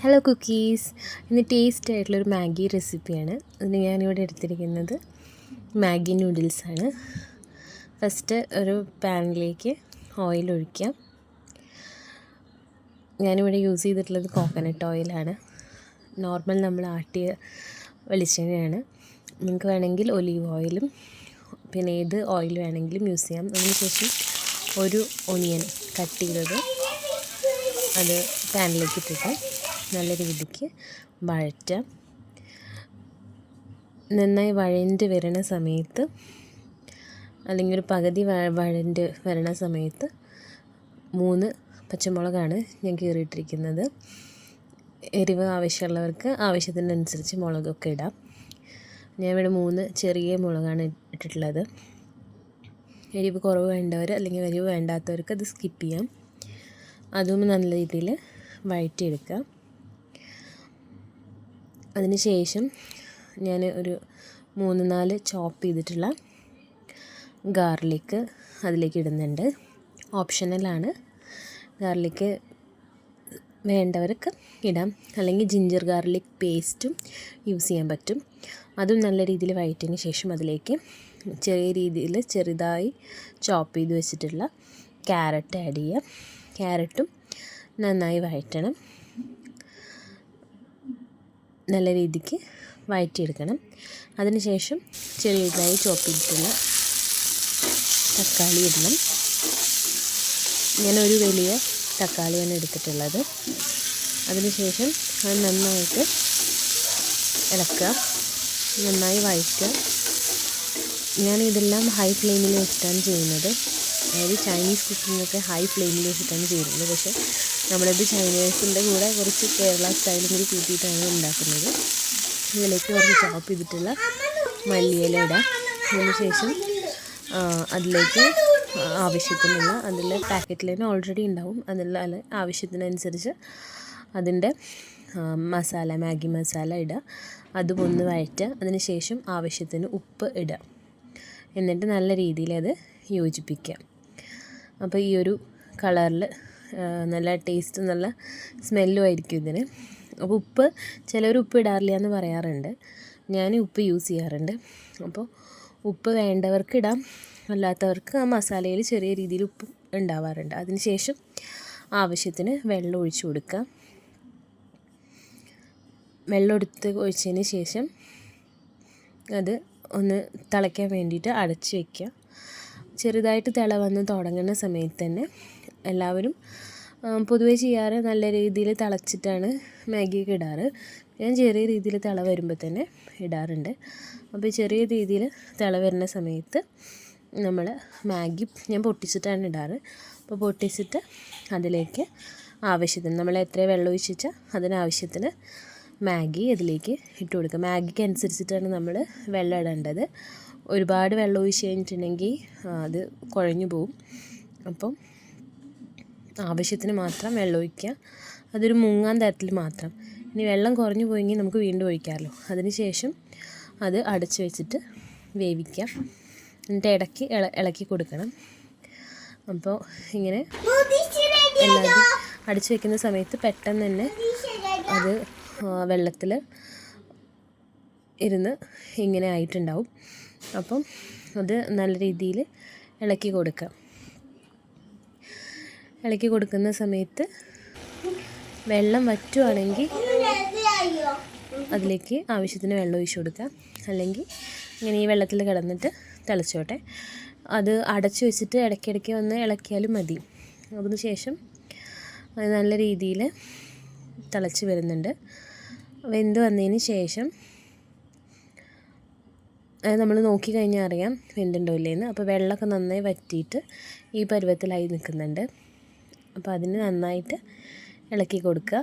Hello cookies, ഇന്ന് taste ആയിട്ടുള്ളൊരു Maggi റെസിപ്പിയാണ്. അതിന് ഞാനിവിടെ എടുത്തിരിക്കുന്നത് മാഗി നൂഡിൽസാണ്. ഫസ്റ്റ് ഒരു പാനിലേക്ക് ഓയിൽ ഒഴിക്കാം. ഞാനിവിടെ യൂസ് ചെയ്തിട്ടുള്ളത് കോക്കനട്ട് ഓയിലാണ്. നോർമൽ നമ്മൾ ആട്ടിയ വെളിച്ചെണ്ണയാണ്. നിങ്ങൾക്ക് വേണമെങ്കിൽ ഒലീവ് ഓയിലും പിന്നെ ഏത് ഓയിൽ വേണമെങ്കിലും യൂസ് ചെയ്യാം. അതിനുശേഷം ഒരു ഒനിയൻ കട്ട് ചെയ്തത് അത് പാനിലേക്ക് ഇട്ടിട്ട് നല്ല രീതിക്ക് വഴറ്റാം. നന്നായി വഴണ്ട് വരുന്ന സമയത്ത് അല്ലെങ്കിൽ ഒരു പകുതി വഴണ്ട് വരുന്ന സമയത്ത് 3 പച്ചമുളകാണ് ഞാൻ കീറിയിട്ടിരിക്കുന്നത്. എരിവ് ആവശ്യമുള്ളവർക്ക് ആവശ്യത്തിനനുസരിച്ച് മുളകൊക്കെ ഇടാം. ഞാൻ ഇവിടെ 3 ചെറിയ മുളകാണ് ഇട്ടിട്ടുള്ളത്. എരിവ് കുറവ് വേണ്ടവർ അല്ലെങ്കിൽ എരിവ് വേണ്ടാത്തവർക്ക് അത് സ്കിപ്പ് ചെയ്യാം. അതും നല്ല രീതിയിൽ വഴറ്റിയെടുക്കാം. അതിന് ശേഷം ഞാൻ ഒരു 3-4 ചോപ്പ് ചെയ്തിട്ടുള്ള ഗാർലിക്ക് അതിലേക്ക് ഇടുന്നുണ്ട്. ഓപ്ഷണലാണ്. ഗാർലിക്ക് വേണ്ടവർക്ക് ഇടാം, അല്ലെങ്കിൽ ജിഞ്ചർ ഗാർലിക് പേസ്റ്റും യൂസ് ചെയ്യാൻ പറ്റും. അതും നല്ല രീതിയിൽ വഴറ്റിയതിന് ശേഷം അതിലേക്ക് ചെറിയ രീതിയിൽ ചെറുതായി ചോപ്പ് ചെയ്ത് വെച്ചിട്ടുള്ള ക്യാരറ്റ് ആഡ് ചെയ്യാം. ക്യാരറ്റും നന്നായി വഴറ്റണം. നല്ല രീതിക്ക് വഴറ്റിയെടുക്കണം. അതിനുശേഷം ചെറിയതായി ചോപ്പ് ചെയ്തിട്ടുള്ള തക്കാളി ഇടണം. ഞാനൊരു വലിയ തക്കാളിയാണ് എടുത്തിട്ടുള്ളത്. അതിനുശേഷം അത് നന്നായിട്ട് ഇളക്കുക, നന്നായി വഴറ്റുക. ഞാനിതെല്ലാം ഹൈ ഫ്ലെയിമിൽ വെച്ചിട്ടാണ് ചെയ്യുന്നത്. അതായത് ചൈനീസ് കുക്കിങ്ങൊക്കെ ഹൈ ഫ്ലെയിമിൽ വെച്ചിട്ടാണ് ചെയ്യുന്നത്. പക്ഷേ നമ്മളിത് ചൈനീസിൻ്റെ കൂടെ കുറച്ച് കേരള സ്റ്റൈലും കൂടി കൂട്ടിയിട്ടാണ് ഉണ്ടാക്കുന്നത്. ഇതിലേക്ക് കുറച്ച് ചോപ്പ് ചെയ്തിട്ടുള്ള മല്ലിയില ഇടാം. അതിനുശേഷം അതിലേക്ക് ആവശ്യത്തിനുള്ള അതിൽ പാക്കറ്റിൽ തന്നെ ഓൾറെഡി ഉണ്ടാവും. അതിൽ ആവശ്യത്തിനനുസരിച്ച് അതിൻ്റെ മസാല മാഗി മസാല ഇടുക. അതും ഒന്ന് വഴറ്റുക. അതിനുശേഷം ആവശ്യത്തിന് ഉപ്പ് ഇടുക. എന്നിട്ട് നല്ല രീതിയിൽ അത് യോജിപ്പിക്കുക. അപ്പോൾ ഈ ഒരു കളറിൽ നല്ല ടേസ്റ്റ് നല്ല സ്മെല്ലും ആയിരിക്കും ഇതിന്. അപ്പോൾ ഉപ്പ് ചിലർ ഉപ്പ് ഇടാറില്ല എന്ന് പറയാറുണ്ട്. ഞാൻ ഉപ്പ് യൂസ് ചെയ്യാറുണ്ട്. അപ്പോൾ ഉപ്പ് വേണ്ടവർക്ക് ഇടാം, അല്ലാത്തവർക്ക് ആ മസാലയിൽ ചെറിയ രീതിയിൽ ഉപ്പ് ഉണ്ടാവാറുണ്ട്. അതിന് ശേഷം ആവശ്യത്തിന് വെള്ളം ഒഴിച്ച് കൊടുക്കുക. വെള്ളം ഒഴിച്ചതിന് ശേഷം അത് ഒന്ന് തിളയ്ക്കാൻ വേണ്ടിയിട്ട് അടച്ച് വയ്ക്കുക. ചെറുതായിട്ട് തിള വന്ന് തുടങ്ങുന്ന സമയത്ത് തന്നെ എല്ലാവരും പൊതുവേ ചെയ്യാറ് നല്ല രീതിയിൽ തിളച്ചിട്ടാണ് മാഗിയൊക്കെ ഇടാറ്. ഞാൻ ചെറിയ രീതിയിൽ തിള വരുമ്പോൾ തന്നെ ഇടാറുണ്ട്. അപ്പോൾ ചെറിയ രീതിയിൽ തിള വരുന്ന സമയത്ത് നമ്മൾ മാഗി ഞാൻ പൊട്ടിച്ചിട്ടാണ് ഇടാറ്. അപ്പോൾ പൊട്ടിച്ചിട്ട് അതിലേക്ക് ആവശ്യത്തിന് നമ്മൾ എത്ര വെള്ളം ഒഴിച്ചാൽ അതിനാവശ്യത്തിന് മാഗി അതിലേക്ക് ഇട്ട് കൊടുക്കുക. മാഗിക്ക് അനുസരിച്ചിട്ടാണ് നമ്മൾ വെള്ളം ഇടേണ്ടത്. ഒരുപാട് വെള്ളം ഒഴിച്ച് കഴിഞ്ഞിട്ടുണ്ടെങ്കിൽ അത് കുഴഞ്ഞു പോവും. അപ്പം ആവശ്യത്തിന് മാത്രം വെള്ളം ഒഴിക്കുക. അതൊരു മുങ്ങാൻ തരത്തിൽ മാത്രം. ഇനി വെള്ളം കുറഞ്ഞു പോയെങ്കിൽ നമുക്ക് വീണ്ടും ഒഴിക്കാമല്ലോ. അതിന് ശേഷം അത് അടച്ച് വെച്ചിട്ട് വേവിക്കാം. എന്നിട്ട് ഇടയ്ക്ക് ഇളക്കി കൊടുക്കണം. അപ്പോൾ ഇങ്ങനെ എല്ലാതും അടച്ച് വെക്കുന്ന സമയത്ത് പെട്ടെന്ന് തന്നെ അത് വെള്ളത്തിൽ ഇരുന്ന് ഇങ്ങനെ ആയിട്ടുണ്ടാവും. അപ്പം അത് നല്ല രീതിയിൽ ഇളക്കി കൊടുക്കാം. ഇളക്കി കൊടുക്കുന്ന സമയത്ത് വെള്ളം വറ്റുവാണെങ്കിൽ അതിലേക്ക് ആവശ്യത്തിന് വെള്ളം ഒഴിച്ച് കൊടുക്കാം. അല്ലെങ്കിൽ ഇങ്ങനെ ഈ വെള്ളത്തിൽ കിടന്നിട്ട് തിളച്ചോട്ടെ. അത് അടച്ച് വെച്ചിട്ട് ഇടയ്ക്കിടയ്ക്ക് വന്ന് ഇളക്കിയാലും മതി. അതിന് ശേഷം അത് നല്ല രീതിയിൽ തിളച്ച് വരുന്നുണ്ട്. വെന്ത് വന്നതിന് ശേഷം അത് നമ്മൾ നോക്കിക്കഴിഞ്ഞാൽ അറിയാം വെന്തുണ്ടോ ഇല്ലേന്ന്. അപ്പോൾ വെള്ളമൊക്കെ നന്നായി വറ്റിയിട്ട് ഈ പരുവത്തിലായി നിൽക്കുന്നുണ്ട്. അപ്പോൾ അതിന് നന്നായിട്ട് ഇളക്കി കൊടുക്കുക.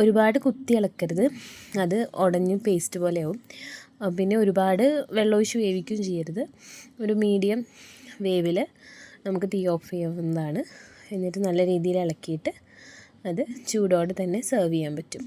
ഒരുപാട് കുത്തി ഇളക്കരുത്, അത് ഉടഞ്ഞ് പേസ്റ്റ് പോലെയാവും. പിന്നെ ഒരുപാട് വെള്ളമൊഴിച്ച് വേവിക്കുകയും ചെയ്യരുത്. ഒരു മീഡിയം വേവിൽ നമുക്ക് തീ ഓഫ് ചെയ്യാവുന്നതാണ്. എന്നിട്ട് നല്ല രീതിയിൽ ഇളക്കിയിട്ട് അത് ചൂടോടെ തന്നെ സെർവ് ചെയ്യാൻ പറ്റും.